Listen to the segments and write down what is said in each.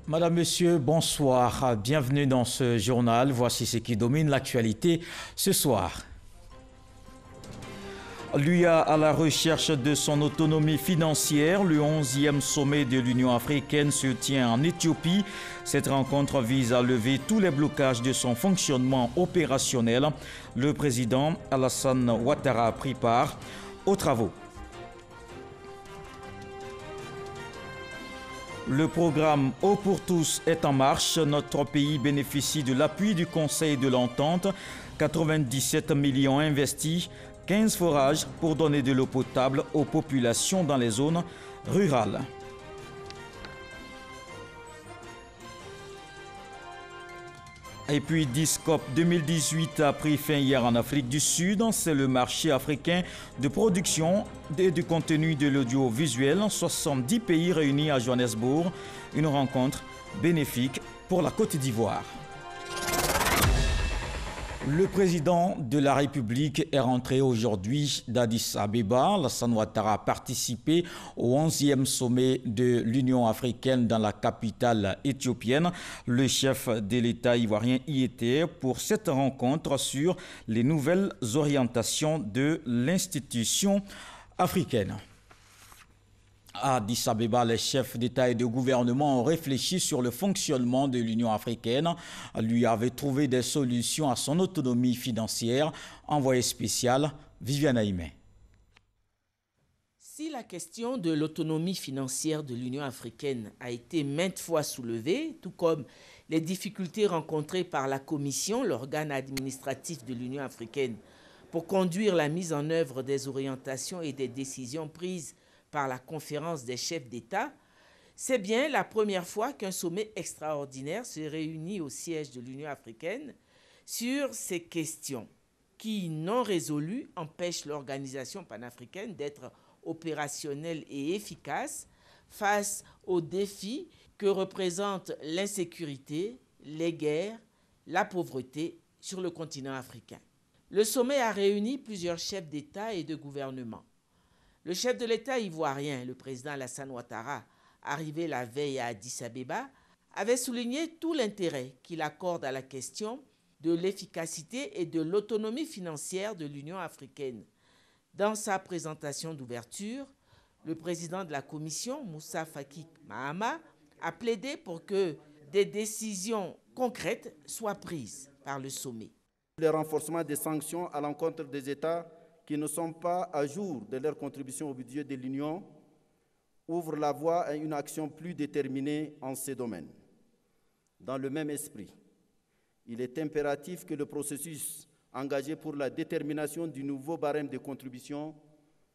Madame, Monsieur, bonsoir. Bienvenue dans ce journal. Voici ce qui domine l'actualité ce soir. L'UA à la recherche de son autonomie financière, le 11e sommet de l'Union africaine se tient en Éthiopie. Cette rencontre vise à lever tous les blocages de son fonctionnement opérationnel. Le président Alassane Ouattara a pris part aux travaux. Le programme Eau pour tous est en marche. Notre pays bénéficie de l'appui du Conseil de l'Entente. 97 millions investis, 15 forages pour donner de l'eau potable aux populations dans les zones rurales. Et puis Discop 2018 a pris fin hier en Afrique du Sud. C'est le marché africain de production et de contenu de l'audiovisuel. 70 pays réunis à Johannesburg. Une rencontre bénéfique pour la Côte d'Ivoire. Le président de la République est rentré aujourd'hui d'Addis Abeba. Alassane Ouattara a participé au 11e sommet de l'Union africaine dans la capitale éthiopienne. Le chef de l'État ivoirien y était pour cette rencontre sur les nouvelles orientations de l'institution africaine. À Addis Abeba, les chefs d'État et de gouvernement ont réfléchi sur le fonctionnement de l'Union africaine, lui avait trouvé des solutions à son autonomie financière. Envoyé spécial, Viviane Aïmé. Si la question de l'autonomie financière de l'Union africaine a été maintes fois soulevée, tout comme les difficultés rencontrées par la Commission, l'organe administratif de l'Union africaine, pour conduire la mise en œuvre des orientations et des décisions prises par la conférence des chefs d'État, c'est bien la première fois qu'un sommet extraordinaire se réunit au siège de l'Union africaine sur ces questions qui, non résolues, empêchent l'organisation panafricaine d'être opérationnelle et efficace face aux défis que représentent l'insécurité, les guerres, la pauvreté sur le continent africain. Le sommet a réuni plusieurs chefs d'État et de gouvernement. Le chef de l'État ivoirien, le président Alassane Ouattara, arrivé la veille à Addis Abeba, avait souligné tout l'intérêt qu'il accorde à la question de l'efficacité et de l'autonomie financière de l'Union africaine. Dans sa présentation d'ouverture, le président de la Commission, Moussa Faki Mahama, a plaidé pour que des décisions concrètes soient prises par le sommet. Le renforcement des sanctions à l'encontre des États qui ne sont pas à jour de leur contribution au budget de l'Union ouvre la voie à une action plus déterminée en ces domaines. Dans le même esprit, il est impératif que le processus engagé pour la détermination du nouveau barème de contribution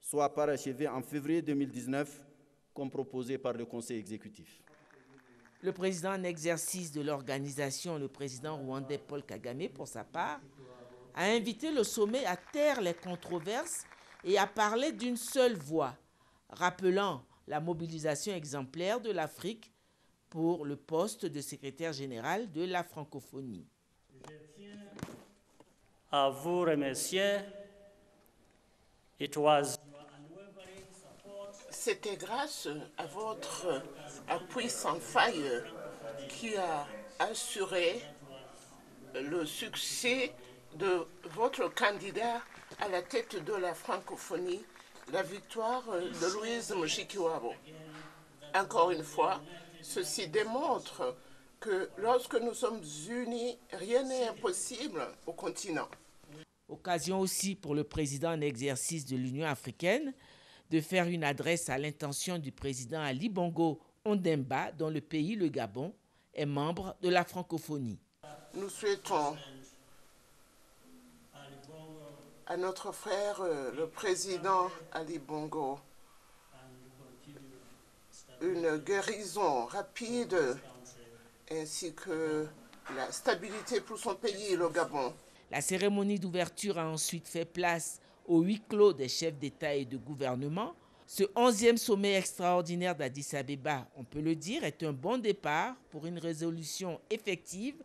soit parachevé en février 2019, comme proposé par le Conseil exécutif. Le président en exercice de l'organisation, le président rwandais Paul Kagame, pour sa part, a invité le sommet à taire les controverses et à parler d'une seule voix, rappelant la mobilisation exemplaire de l'Afrique pour le poste de secrétaire général de la francophonie. Je tiens à vous remercier. C'était grâce à votre appui sans faille qui a assuré le succès de votre candidat à la tête de la francophonie, la victoire de Louise Mushikiwabo. Encore une fois, ceci démontre que lorsque nous sommes unis, rien n'est impossible au continent. Occasion aussi pour le président en exercice de l'Union africaine de faire une adresse à l'intention du président Ali Bongo Ondimba, dont le pays, le Gabon, est membre de la francophonie. Nous souhaitons à notre frère, le président Ali Bongo, une guérison rapide ainsi que la stabilité pour son pays, le Gabon. La cérémonie d'ouverture a ensuite fait place au huis clos des chefs d'État et de gouvernement. Ce 11e sommet extraordinaire d'Addis Abeba, on peut le dire, est un bon départ pour une résolution effective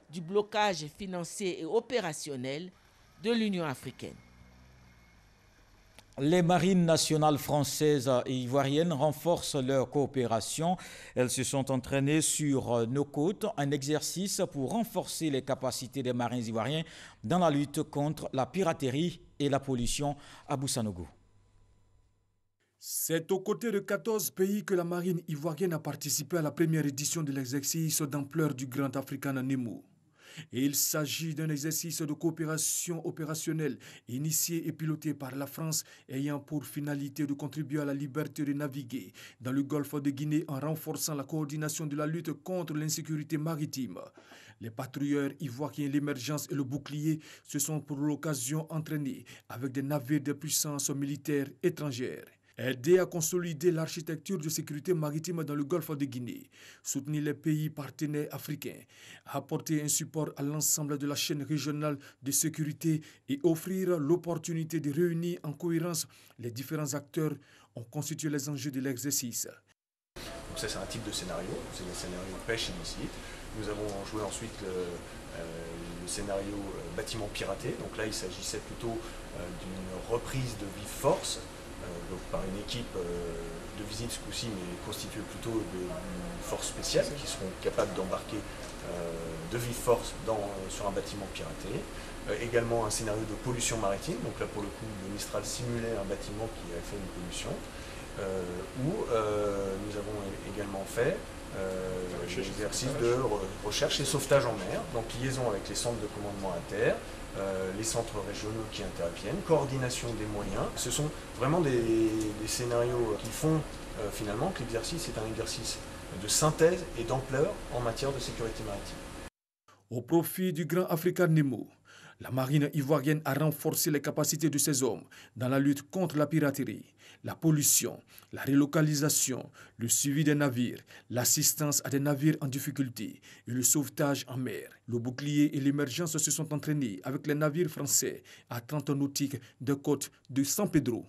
du blocage financier et opérationnel de l'Union africaine. Les marines nationales françaises et ivoiriennes renforcent leur coopération. Elles se sont entraînées sur nos côtes, un exercice pour renforcer les capacités des marins ivoiriens dans la lutte contre la piraterie et la pollution à Boussanogo. C'est aux côtés de 14 pays que la marine ivoirienne a participé à la première édition de l'exercice d'ampleur du Grand African Nemo. Et il s'agit d'un exercice de coopération opérationnelle initié et piloté par la France ayant pour finalité de contribuer à la liberté de naviguer dans le golfe de Guinée en renforçant la coordination de la lutte contre l'insécurité maritime. Les patrouilleurs ivoiriens, l'émergence et le bouclier se sont pour l'occasion entraînés avec des navires de puissance militaire étrangère. Aider à consolider l'architecture de sécurité maritime dans le golfe de Guinée, soutenir les pays partenaires africains, apporter un support à l'ensemble de la chaîne régionale de sécurité et offrir l'opportunité de réunir en cohérence les différents acteurs ont constitué les enjeux de l'exercice. Donc ça c'est un type de scénario, c'est le scénario pêche illicite. Nous avons joué ensuite le scénario bâtiment piraté, donc là il s'agissait plutôt d'une reprise de vive force. Donc par une équipe de visite ce coup-ci, mais constituée plutôt d'une force spéciale qui seront capables d'embarquer de vive force sur un bâtiment piraté. Également un scénario de pollution maritime, donc là pour le coup le Mistral simulait un bâtiment qui avait fait une pollution, où nous avons également fait l'exercice de recherche et sauvetage en mer, donc liaison avec les centres de commandement à terre, les centres régionaux qui interviennent, coordination des moyens. Ce sont vraiment des scénarios qui font finalement que l'exercice est un exercice de synthèse et d'ampleur en matière de sécurité maritime. Au profit du Grand African Nemo, la marine ivoirienne a renforcé les capacités de ses hommes dans la lutte contre la piraterie, la pollution, la relocalisation, le suivi des navires, l'assistance à des navires en difficulté et le sauvetage en mer. Le bouclier et l'émergence se sont entraînés avec les navires français à 30 nautiques de côte de San Pedro.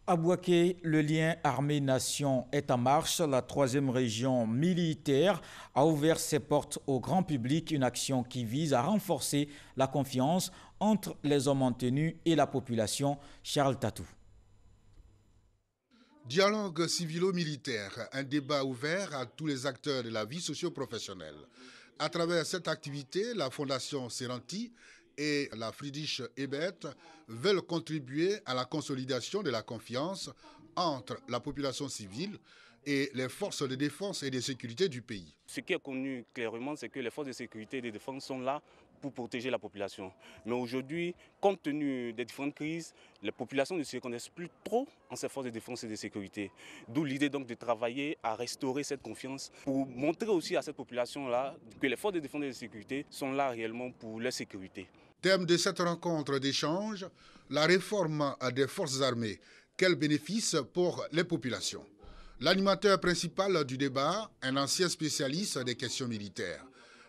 À Bouaké, le lien armée-nation est en marche. La 3e région militaire a ouvert ses portes au grand public, une action qui vise à renforcer la confiance entre les hommes en tenue et la population. Charles Tatou. Dialogue civilo-militaire, un débat ouvert à tous les acteurs de la vie socio-professionnelle. À travers cette activité, la Fondation Serranti et la Friedrich Ebert veulent contribuer à la consolidation de la confiance entre la population civile et les forces de défense et de sécurité du pays. Ce qui est connu clairement, c'est que les forces de sécurité et de défense sont là pour protéger la population. Mais aujourd'hui, compte tenu des différentes crises, les populations ne se reconnaissent plus trop en ces forces de défense et de sécurité. D'où l'idée donc de travailler à restaurer cette confiance pour montrer aussi à cette population-là que les forces de défense et de sécurité sont là réellement pour leur sécurité. Thème de cette rencontre d'échange, la réforme des forces armées. Quels bénéfices pour les populations? L'animateur principal du débat, un ancien spécialiste des questions militaires.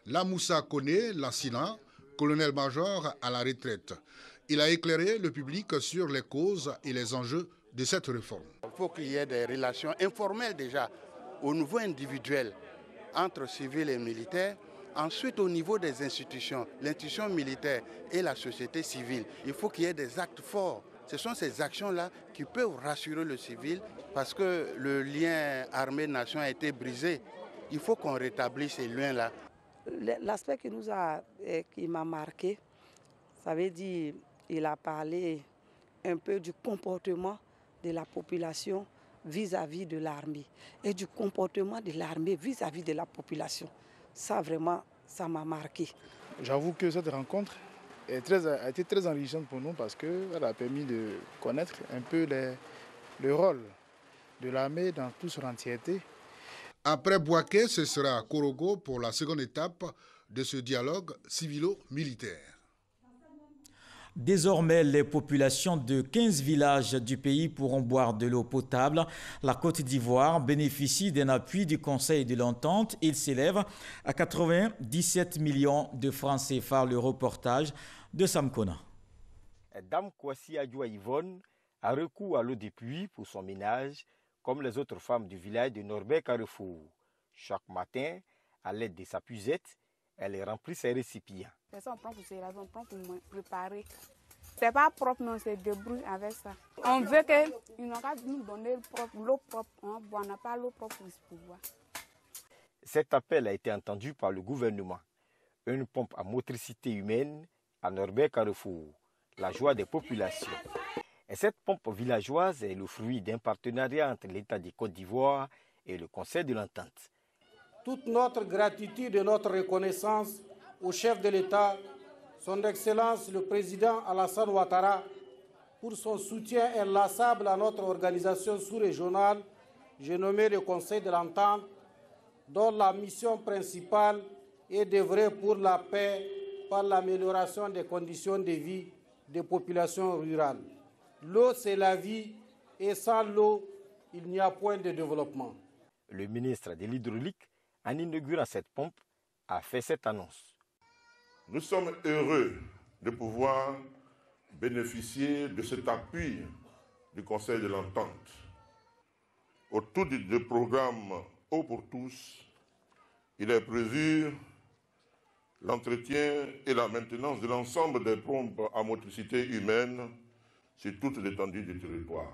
Lamoussa Kone Lassina, colonel-major à la retraite. Il a éclairé le public sur les causes et les enjeux de cette réforme. Il faut qu'il y ait des relations informelles déjà au niveau individuel entre civils et militaires. Ensuite, au niveau des institutions, l'institution militaire et la société civile, il faut qu'il y ait des actes forts. Ce sont ces actions-là qui peuvent rassurer le civil parce que le lien armée-nation a été brisé. Il faut qu'on rétablisse ces liens-là. L'aspect qui m'a marqué, ça veut dire qu'il a parlé un peu du comportement de la population vis-à-vis de l'armée et du comportement de l'armée vis-à-vis de la population. Ça vraiment, ça m'a marqué. J'avoue que cette rencontre a été très enrichissante pour nous parce qu'elle a permis de connaître un peu le rôle de l'armée dans toute son entièreté. Après Bouaké, ce sera Korogo pour la seconde étape de ce dialogue civilo-militaire. Désormais, les populations de 15 villages du pays pourront boire de l'eau potable. La Côte d'Ivoire bénéficie d'un appui du Conseil de l'Entente. Il s'élève à 97 millions de francs CFA. Le reportage de Sam Kona. Dame Kwasi Adjoua Yvonne a recours à l'eau de pluie pour son ménage, comme les autres femmes du village de Norbert-Carrefour. Chaque matin, à l'aide de sa puisette, elle remplit ses récipients. On prend pour préparer C'est pas propre, non, c'est débrouille avec ça. On veut qu'ils n'ont qu'à nous donner l'eau propre. On n'a pas l'eau propre pour boire. Cet appel a été entendu par le gouvernement. Une pompe à motricité humaine à Norbert-Carrefour, la joie des populations. Et cette pompe villageoise est le fruit d'un partenariat entre l'État de Côte d'Ivoire et le Conseil de l'Entente. Toute notre gratitude et notre reconnaissance au chef de l'État, son Excellence le Président Alassane Ouattara, pour son soutien inlassable à notre organisation sous-régionale, j'ai nommé le Conseil de l'Entente, dont la mission principale est d'œuvrer pour la paix par l'amélioration des conditions de vie des populations rurales. L'eau, c'est la vie, et sans l'eau, il n'y a point de développement. Le ministre de l'Hydraulique, en inaugurant cette pompe, a fait cette annonce. Nous sommes heureux de pouvoir bénéficier de cet appui du Conseil de l'Entente. Autour du programme Eau pour tous, il est prévu l'entretien et la maintenance de l'ensemble des pompes à motricité humaine sur toute l'étendue du territoire.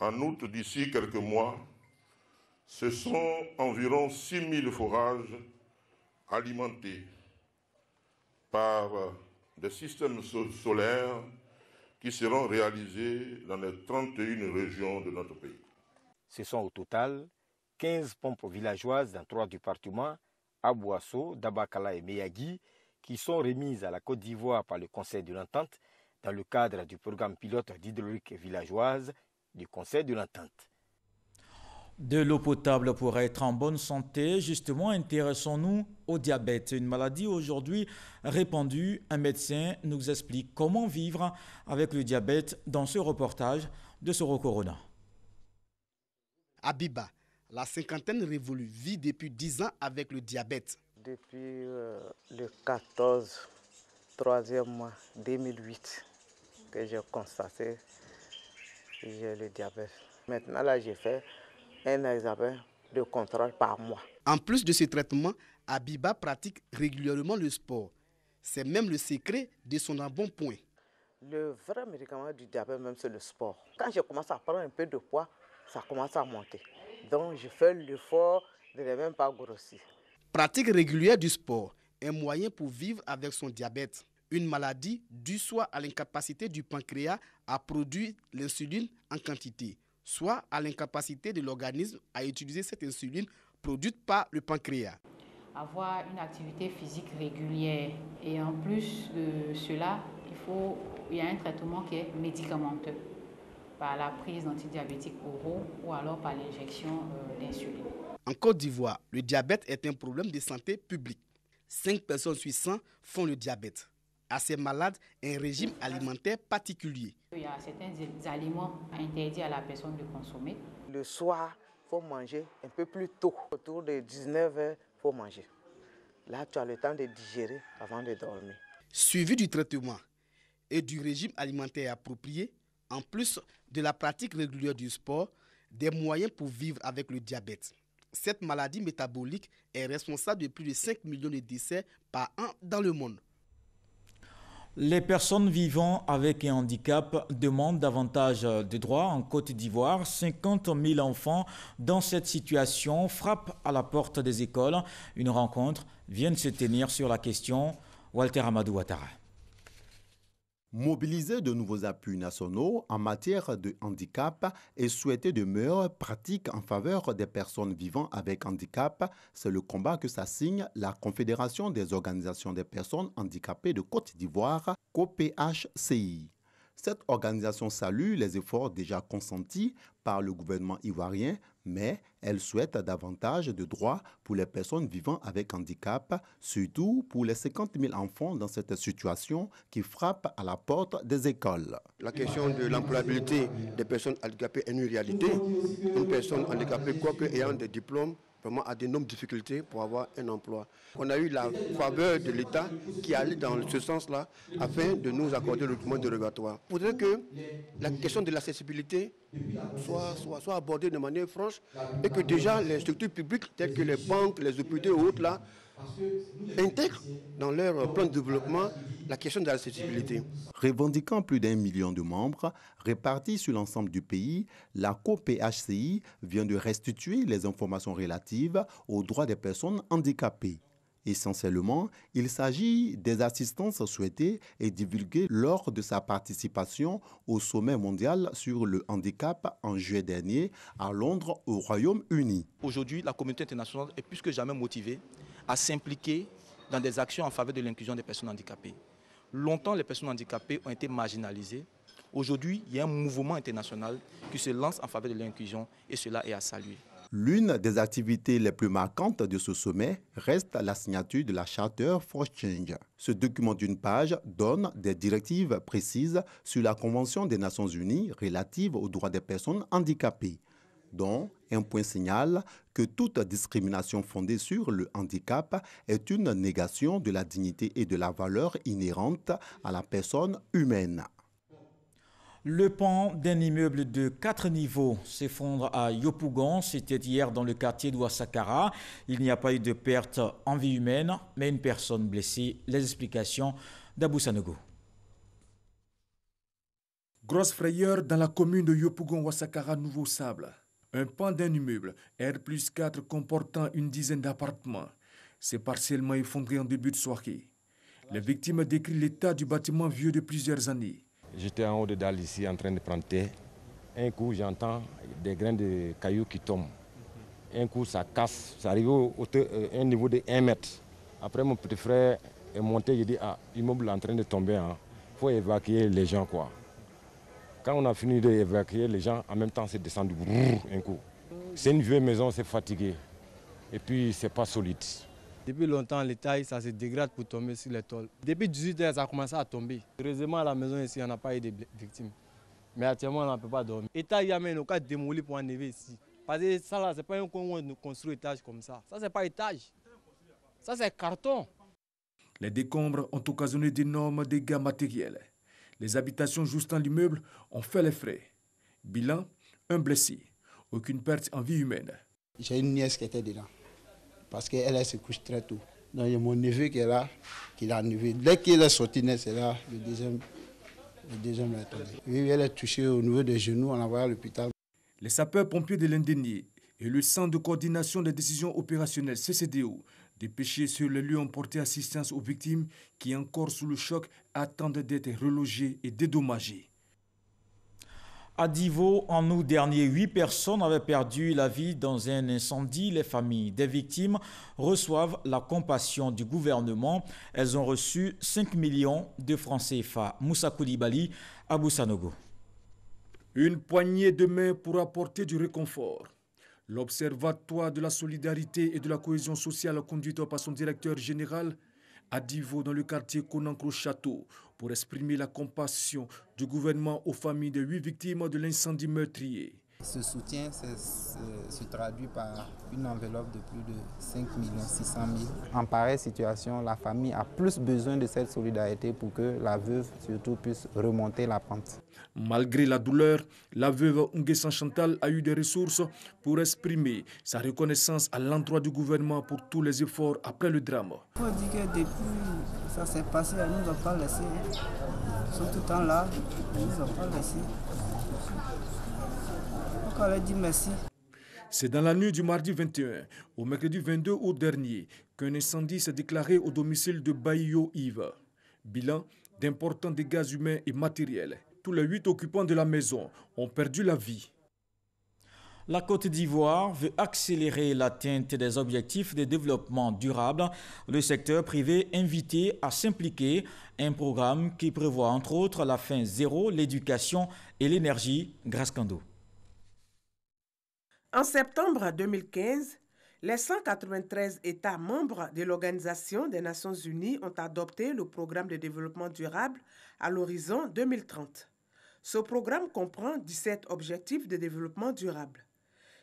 En outre, d'ici quelques mois, ce sont environ 6 000 forages alimentés par des systèmes solaires qui seront réalisés dans les 31 régions de notre pays. Ce sont au total 15 pompes villageoises dans 3 départements, Abouasso, Dabakala et Meyagui, qui sont remises à la Côte d'Ivoire par le Conseil de l'Entente dans le cadre du programme pilote d'hydraulique villageoise du Conseil de l'Entente. De l'eau potable pour être en bonne santé, justement, intéressons-nous au diabète, une maladie aujourd'hui répandue. Un médecin nous explique comment vivre avec le diabète dans ce reportage de Soro Corona. Abiba, la cinquantaine révolue, vit depuis 10 ans avec le diabète. Depuis le 14, 3e mois 2008, que j'ai constaté que j'ai le diabète. Maintenant, là, j'ai fait un examen de contrôle par mois. En plus de ce traitement, Abiba pratique régulièrement le sport. C'est même le secret de son embonpoint. Le vrai médicament du diabète, même, c'est le sport. Quand je commence à prendre un peu de poids, ça commence à monter. Donc, je fais l'effort de ne même pas grossir. Pratique régulière du sport, un moyen pour vivre avec son diabète. Une maladie due soit à l'incapacité du pancréas à produire l'insuline en quantité, soit à l'incapacité de l'organisme à utiliser cette insuline produite par le pancréas. Avoir une activité physique régulière et en plus de cela, il y a un traitement qui est médicamenteux par la prise d'antidiabétiques oraux ou alors par l'injection d'insuline. En Côte d'Ivoire, le diabète est un problème de santé publique. 5 personnes sur 100 font le diabète. À ces malades, un régime alimentaire particulier. Il y a certains aliments interdits à la personne de consommer. Le soir, il faut manger un peu plus tôt. Autour de 19 h, il faut manger. Là, tu as le temps de digérer avant de dormir. Suivi du traitement et du régime alimentaire approprié, en plus de la pratique régulière du sport, des moyens pour vivre avec le diabète. Cette maladie métabolique est responsable de plus de 5 millions de décès par an dans le monde. Les personnes vivant avec un handicap demandent davantage de droits en Côte d'Ivoire. 50 000 enfants dans cette situation frappent à la porte des écoles. Une rencontre vient de se tenir sur la question. Walter Amadou Ouattara. Mobiliser de nouveaux appuis nationaux en matière de handicap et souhaiter de meilleures pratiques en faveur des personnes vivant avec handicap, c'est le combat que s'assigne la Confédération des organisations des personnes handicapées de Côte d'Ivoire, COPHCI. Cette organisation salue les efforts déjà consentis par le gouvernement ivoirien, mais elle souhaite davantage de droits pour les personnes vivant avec handicap, surtout pour les 50 000 enfants dans cette situation qui frappent à la porte des écoles. La question de l'employabilité des personnes handicapées est une réalité. Une personne handicapée, quoique ayant des diplômes, vraiment a d'énormes difficultés pour avoir un emploi. On a eu la faveur de l'État qui allait dans ce sens-là afin de nous accorder le document dérogatoire. Il faudrait que la question de l'accessibilité soit abordée de manière franche et que déjà les structures publiques telles que les banques, les hôpitaux et autres là, intègrent dans leur plan de développement la question de l'accessibilité. Revendiquant plus d'1 million de membres répartis sur l'ensemble du pays, la COPHCI vient de restituer les informations relatives aux droits des personnes handicapées. Essentiellement, il s'agit des assistances souhaitées et divulguées lors de sa participation au sommet mondial sur le handicap en juillet dernier à Londres, au Royaume-Uni. Aujourd'hui, la communauté internationale est plus que jamais motivée à s'impliquer dans des actions en faveur de l'inclusion des personnes handicapées. Longtemps, les personnes handicapées ont été marginalisées. Aujourd'hui, il y a un mouvement international qui se lance en faveur de l'inclusion et cela est à saluer. L'une des activités les plus marquantes de ce sommet reste la signature de la Charter for Change. Ce document d'une page donne des directives précises sur la Convention des Nations Unies relative aux droits des personnes handicapées, dont un point signale que toute discrimination fondée sur le handicap est une négation de la dignité et de la valeur inhérente à la personne humaine. Le pan d'un immeuble de 4 niveaux s'effondre à Yopougon. C'était hier dans le quartier d'Ouassakara. Il n'y a pas eu de perte en vie humaine, mais une personne blessée. Les explications d'Abou Sanogo. Grosse frayeur dans la commune de Yopougon-Ouassakara, Nouveau Sable. Un pan d'un immeuble, R+4 comportant une dizaine d'appartements, s'est partiellement effondré en début de soirée. Les victimes décrivent l'état du bâtiment vieux de plusieurs années. J'étais en haut de dalle ici en train de prendre thé. Un coup, j'entends des grains de cailloux qui tombent. Un coup, ça casse. Ça arrive à un niveau de 1 mètre. Après, mon petit frère est monté. Il dit, ah, l'immeuble est en train de tomber. Il faut évacuer les gens, quoi. Quand on a fini d'évacuer les gens, en même temps, c'est descendu un coup. C'est une vieille maison, c'est fatigué. Et puis, c'est pas solide. Depuis longtemps, les tailles, ça se dégrade pour tomber sur les tôles. Depuis 18 heures, ça a commencé à tomber. Heureusement, à la maison ici, on n'a pas eu de victimes. Mais actuellement, on ne peut pas dormir. État, il y a même un cas démoli pour enlever ici. Parce que ça, là, ce n'est pas un coin où on construit étage comme ça. Ça, ce n'est pas étage. Ça, c'est carton. Les décombres ont occasionné d'énormes dégâts matériels. Les habitations juste dans l'immeuble ont fait les frais. Bilan, un blessé. Aucune perte en vie humaine. J'ai une nièce qui était dedans. Parce qu'elle se couche très tôt. Donc il y a mon neveu qui est là, qui l'a enlevé. Dès qu'il est sorti, c'est là, le deuxième est tombé. Oui, elle est touchée au niveau des genoux, on l'a envoyé à l'hôpital. Les sapeurs-pompiers de l'Indénié et le Centre de coordination des décisions opérationnelles, CCDO, dépêchés sur le lieu ont porté assistance aux victimes qui, encore sous le choc, attendent d'être relogées et dédommagées. À Divo, en août dernier, 8 personnes avaient perdu la vie dans un incendie. Les familles des victimes reçoivent la compassion du gouvernement. Elles ont reçu 5 millions de francs CFA. Moussa Koulibaly, Abou Sanogo. Une poignée de main pour apporter du réconfort. L'Observatoire de la solidarité et de la cohésion sociale conduit par son directeur général à Divo, dans le quartier Konankro-Château, pour exprimer la compassion du gouvernement aux familles des 8 victimes de l'incendie meurtrier. Ce soutien se traduit par une enveloppe de plus de 5 600 000. En pareille situation, la famille a plus besoin de cette solidarité pour que la veuve surtout puisse remonter la pente. Malgré la douleur, la veuve Nguessan Chantal a eu des ressources pour exprimer sa reconnaissance à l'endroit du gouvernement pour tous les efforts après le drame. Il faut dire que depuis ça s'est passé, elle ne nous a pas laissé. Ils sont tout le temps là, elle ne nous a pas laissé. Donc elle a dit merci. C'est dans la nuit du mardi 21 au mercredi 22 août dernier qu'un incendie s'est déclaré au domicile de Bayo Yves. Bilan d'importants dégâts humains et matériels. Tous les 8 occupants de la maison ont perdu la vie. La Côte d'Ivoire veut accélérer l'atteinte des objectifs de développement durable. Le secteur privé invité à s'impliquer. Un programme qui prévoit entre autres la fin zéro, l'éducation et l'énergie. Grâce Kando. En septembre 2015, les 193 États membres de l'Organisation des Nations Unies ont adopté le programme de développement durable à l'horizon 2030. Ce programme comprend 17 objectifs de développement durable.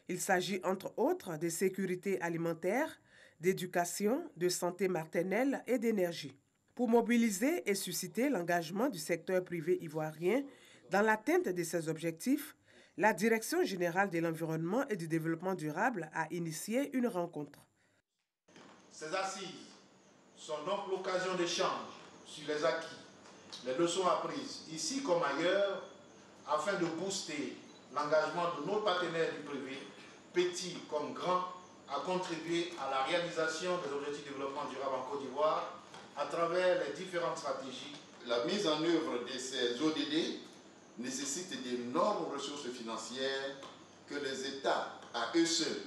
Il s'agit entre autres de sécurité alimentaire, d'éducation, de santé maternelle et d'énergie. Pour mobiliser et susciter l'engagement du secteur privé ivoirien dans l'atteinte de ces objectifs, la Direction générale de l'environnement et du développement durable a initié une rencontre. Ces assises sont donc l'occasion d'échanges sur les acquis, les leçons apprises, ici comme ailleurs, afin de booster l'engagement de nos partenaires du privé, petits comme grands, à contribuer à la réalisation des objectifs de développement durable en Côte d'Ivoire à travers les différentes stratégies. La mise en œuvre de ces ODD nécessite d'énormes ressources financières que les États, à eux seuls,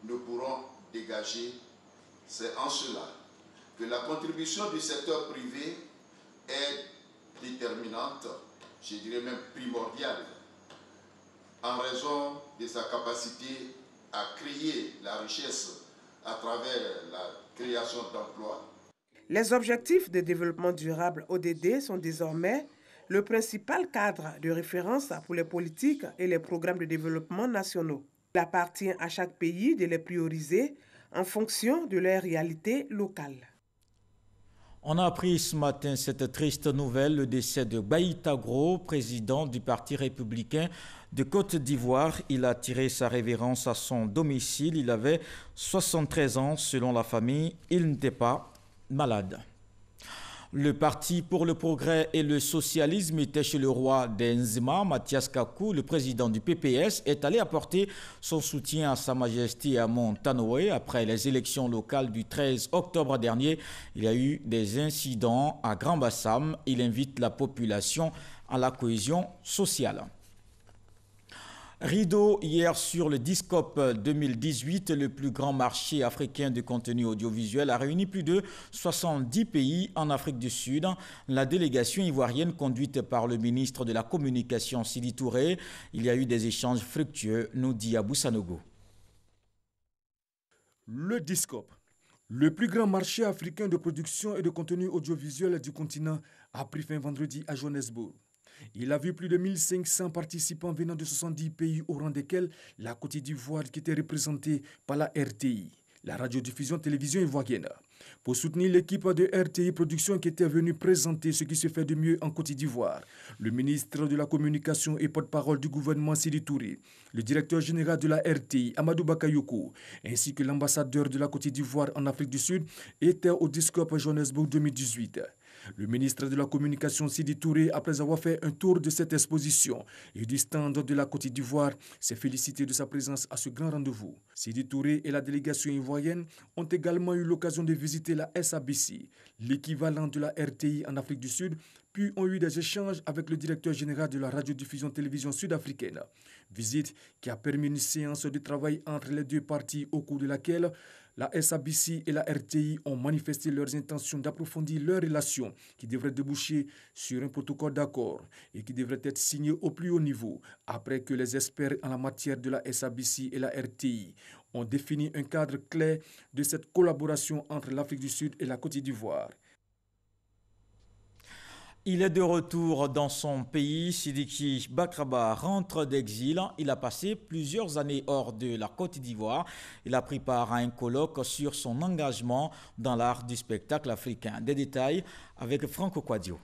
ne pourront dégager. C'est en cela que la contribution du secteur privé est déterminante, je dirais même primordiale, en raison de sa capacité à créer la richesse à travers la création d'emplois. Les objectifs de développement durable ODD sont désormais le principal cadre de référence pour les politiques et les programmes de développement nationaux. Il appartient à chaque pays de les prioriser en fonction de leur réalité locale. On a appris ce matin cette triste nouvelle, le décès de Baïta Gros, président du Parti républicain de Côte d'Ivoire. Il a tiré sa révérence à son domicile. Il avait 73 ans selon la famille. Il n'était pas malade. Le Parti pour le progrès et le socialisme était chez le roi d'Enzima, Mathias Kakou, le président du PPS, est allé apporter son soutien à Sa Majesté à Montanoé. Après les élections locales du 13 octobre dernier, il y a eu des incidents à Grand Bassam. Il invite la population à la cohésion sociale. Rideau hier sur le Discop 2018, le plus grand marché africain de contenu audiovisuel, a réuni plus de 70 pays en Afrique du Sud. La délégation ivoirienne conduite par le ministre de la Communication Sidi Touré, il y a eu des échanges fructueux, nous dit Abou Sanogo. Le Discop, le plus grand marché africain de production et de contenu audiovisuel du continent, a pris fin vendredi à Johannesburg. Il a vu plus de 1500 participants venant de 70 pays, au rang desquels la Côte d'Ivoire qui était représentée par la RTI, la radiodiffusion télévision ivoirienne. Pour soutenir l'équipe de RTI Production qui était venue présenter ce qui se fait de mieux en Côte d'Ivoire, le ministre de la Communication et porte-parole du gouvernement Sidi Touré, le directeur général de la RTI Amadou Bakayoko, ainsi que l'ambassadeur de la Côte d'Ivoire en Afrique du Sud étaient au Discop Johannesburg 2018. Le ministre de la Communication Sidi Touré, après avoir fait un tour de cette exposition et du stand de la Côte d'Ivoire, s'est félicité de sa présence à ce grand rendez-vous. Sidi Touré et la délégation ivoirienne ont également eu l'occasion de visiter la SABC, l'équivalent de la RTI en Afrique du Sud, puis ont eu des échanges avec le directeur général de la radiodiffusion télévision sud-africaine. Visite qui a permis une séance de travail entre les deux parties au cours de laquelle la SABC et la RTI ont manifesté leurs intentions d'approfondir leurs relations qui devraient déboucher sur un protocole d'accord et qui devrait être signé au plus haut niveau après que les experts en la matière de la SABC et la RTI ont défini un cadre clair de cette collaboration entre l'Afrique du Sud et la Côte d'Ivoire. Il est de retour dans son pays. Sidiki Bakraba rentre d'exil. Il a passé plusieurs années hors de la Côte d'Ivoire. Il a pris part à un colloque sur son engagement dans l'art du spectacle africain. Des détails avec Franco Quadio.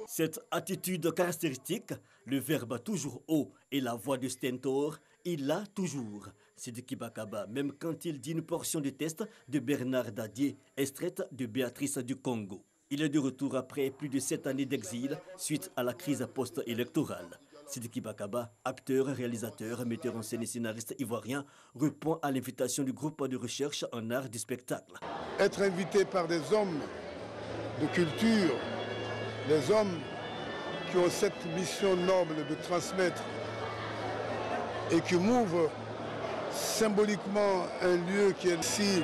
Cette attitude caractéristique, le verbe toujours haut et la voix de Stentor, il l'a toujours. Sidiki Bakaba, même quand il dit une portion de texte de Bernard Dadier, extraite de Béatrice du Congo. Il est de retour après plus de 7 années d'exil suite à la crise post-électorale. Sidiki Bakaba, acteur, réalisateur, metteur en scène et scénariste ivoirien, répond à l'invitation du groupe de recherche en art du spectacle. Être invité par des hommes de culture, des hommes qui ont cette mission noble de transmettre et qui m'ouvrent symboliquement un lieu qui est ici,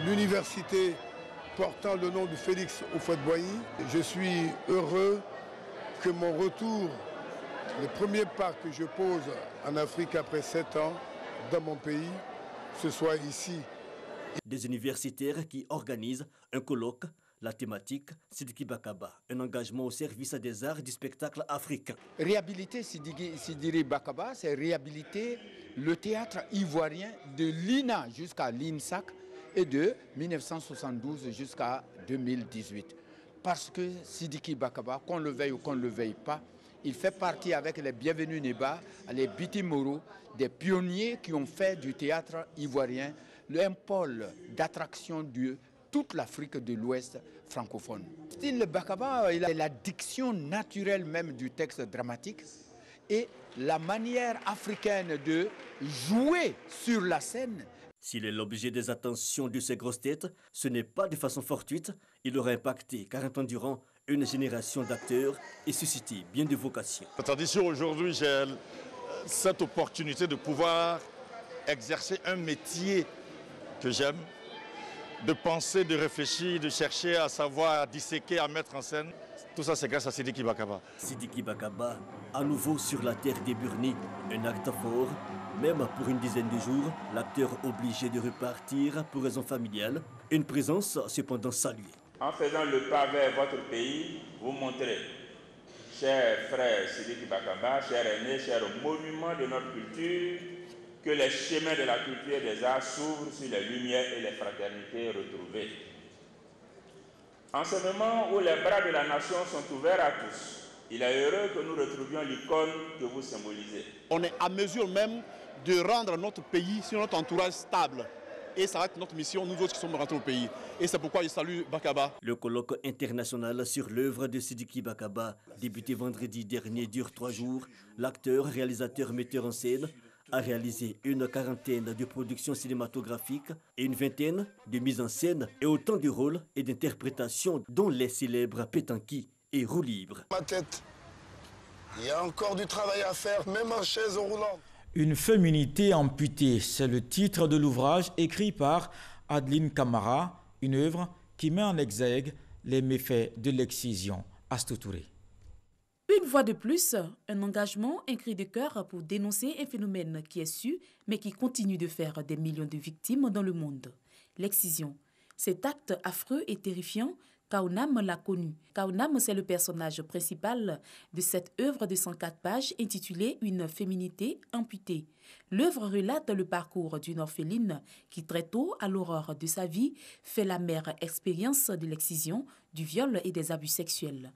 l'université portant le nom de Félix Houphouët-Boigny. Je suis heureux que mon retour, le premier pas que je pose en Afrique après 7 ans, dans mon pays, ce soit ici. Des universitaires qui organisent un colloque, la thématique Sidiki Bakaba, un engagement au service des arts du spectacle africain. Réhabiliter Sidiki Bakaba, c'est réhabiliter le théâtre ivoirien de l'INA jusqu'à l'INSAC et de 1972 jusqu'à 2018. Parce que Sidiki Bakaba, qu'on le veuille ou qu'on ne le veuille pas, Il fait partie avec les Bienvenus Neba, les Biti Moro, des pionniers qui ont fait du théâtre ivoirien un pôle d'attraction de toute l'Afrique de l'Ouest francophone. Style Bakaba, il a la diction naturelle même du texte dramatique et la manière africaine de jouer sur la scène. S'il est l'objet des attentions de ces grosses têtes, ce n'est pas de façon fortuite. Il aura impacté 40 ans durant une génération d'acteurs et suscité bien de vocations. Tandis qu'aujourd'hui, j'ai cette opportunité de pouvoir exercer un métier que j'aime, de penser, de réfléchir, de chercher à savoir, à disséquer, à mettre en scène. Tout ça, c'est grâce à Sidiki Bakaba. Sidiki Bakaba, à nouveau sur la terre des Burnis, un acte fort. Même pour une dizaine de jours, l'acteur obligé de repartir pour raison familiale. Une présence cependant saluée. En faisant le pas vers votre pays, vous montrez, chers frères Sidiki Bakaba, chers aînés, chers monuments de notre culture, que les chemins de la culture et des arts s'ouvrent sur les lumières et les fraternités retrouvées. En ce moment où les bras de la nation sont ouverts à tous, il est heureux que nous retrouvions l'icône que vous symbolisez. On est à mesure même de rendre notre pays, sur notre entourage stable. Et ça va être notre mission, nous autres qui sommes rentrés au pays. Et c'est pourquoi je salue Bakaba. Le colloque international sur l'œuvre de Sidiki Bakaba, débuté vendredi dernier, dure 3 jours. L'acteur, réalisateur, metteur en scène a réalisé une quarantaine de productions cinématographiques et une vingtaine de mises en scène et autant de rôles et d'interprétations dont les célèbres Pétanqui et Roue Libre. Ma tête, il y a encore du travail à faire, même en chaise roulante. Une féminité amputée, c'est le titre de l'ouvrage écrit par Adeline Camara, une œuvre qui met en exergue les méfaits de l'excision. Astou Touré. Une fois de plus, un engagement, un cri de cœur pour dénoncer un phénomène qui est su, mais qui continue de faire des millions de victimes dans le monde. L'excision. Cet acte affreux et terrifiant, Kaunam l'a connu. Kaunam, c'est le personnage principal de cette œuvre de 104 pages intitulée « Une féminité amputée ». L'œuvre relate le parcours d'une orpheline qui, très tôt, à l'aurore de sa vie, fait l'amère expérience de l'excision, du viol et des abus sexuels.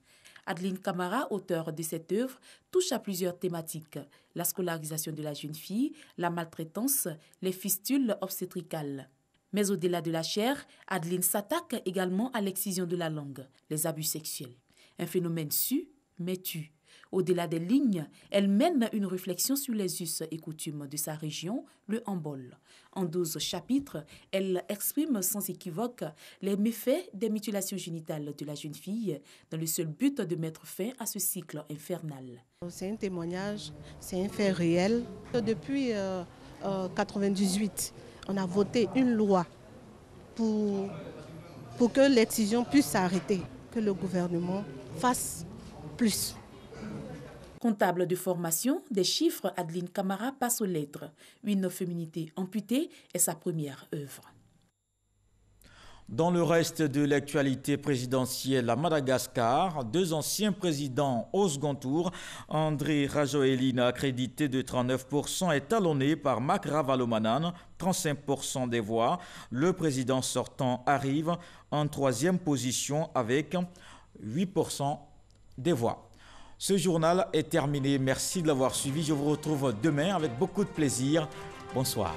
Adeline Camara, auteure de cette œuvre, touche à plusieurs thématiques. La scolarisation de la jeune fille, la maltraitance, les fistules obstétricales. Mais au-delà de la chair, Adeline s'attaque également à l'excision de la langue, les abus sexuels. Un phénomène su, mais tue. Au-delà des lignes, elle mène une réflexion sur les us et coutumes de sa région, le Hambol. En 12 chapitres, elle exprime sans équivoque les méfaits des mutilations génitales de la jeune fille dans le seul but de mettre fin à ce cycle infernal. C'est un témoignage, c'est un fait réel. Depuis 1998, on a voté une loi pour que l'excision puisse s'arrêter, que le gouvernement fasse plus. Comptable de formation, des chiffres, Adeline Camara passe aux lettres. Une féminité amputée est sa première œuvre. Dans le reste de l'actualité présidentielle à Madagascar, 2 anciens présidents au second tour, Andry Rajoelina, accrédité de 39%, est talonné par Mak Ravalomanan, 35% des voix. Le président sortant arrive en 3e position avec 8% des voix. Ce journal est terminé. Merci de l'avoir suivi. Je vous retrouve demain avec beaucoup de plaisir. Bonsoir.